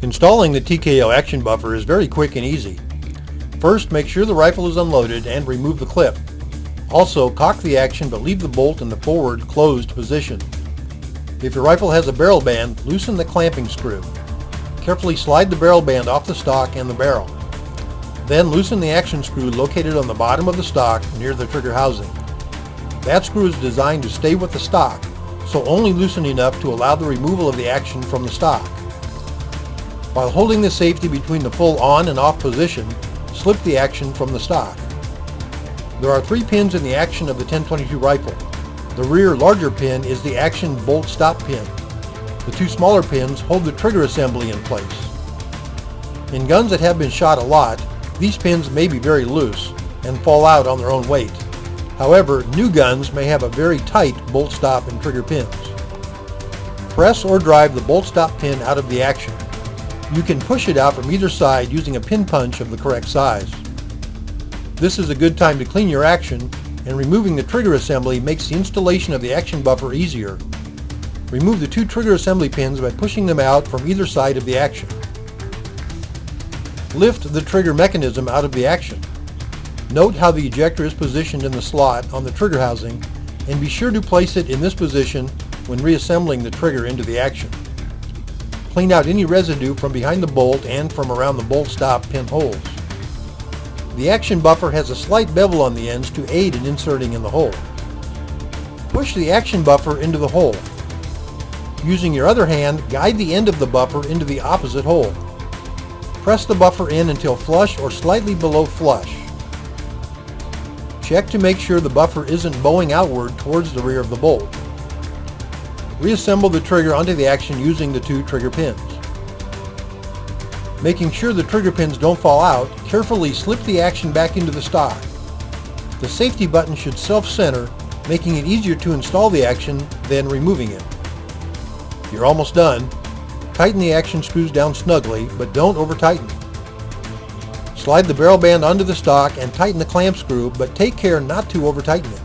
Installing the TKO action buffer is very quick and easy. First, make sure the rifle is unloaded and remove the clip. Also, cock the action but leave the bolt in the forward closed position. If your rifle has a barrel band, loosen the clamping screw. Carefully slide the barrel band off the stock and the barrel. Then loosen the action screw located on the bottom of the stock near the trigger housing. That screw is designed to stay with the stock, so only loosen enough to allow the removal of the action from the stock. While holding the safety between the full on and off position, slip the action from the stock. There are 3 pins in the action of the 10/22 rifle. The rear larger pin is the action bolt stop pin. The 2 smaller pins hold the trigger assembly in place. In guns that have been shot a lot, these pins may be very loose and fall out on their own weight. However, new guns may have a very tight bolt stop and trigger pins. Press or drive the bolt stop pin out of the action. You can push it out from either side using a pin punch of the correct size. This is a good time to clean your action, and removing the trigger assembly makes the installation of the action buffer easier. Remove the 2 trigger assembly pins by pushing them out from either side of the action. Lift the trigger mechanism out of the action. Note how the ejector is positioned in the slot on the trigger housing, and be sure to place it in this position when reassembling the trigger into the action. Clean out any residue from behind the bolt and from around the bolt stop pin holes. The action buffer has a slight bevel on the ends to aid in inserting in the hole. Push the action buffer into the hole. Using your other hand, guide the end of the buffer into the opposite hole. Press the buffer in until flush or slightly below flush. Check to make sure the buffer isn't bowing outward towards the rear of the bolt. Reassemble the trigger onto the action using the 2 trigger pins. Making sure the trigger pins don't fall out, carefully slip the action back into the stock. The safety button should self-center, making it easier to install the action than removing it. You're almost done. Tighten the action screws down snugly, but don't over-tighten. Slide the barrel band onto the stock and tighten the clamp screw, but take care not to over-tighten it.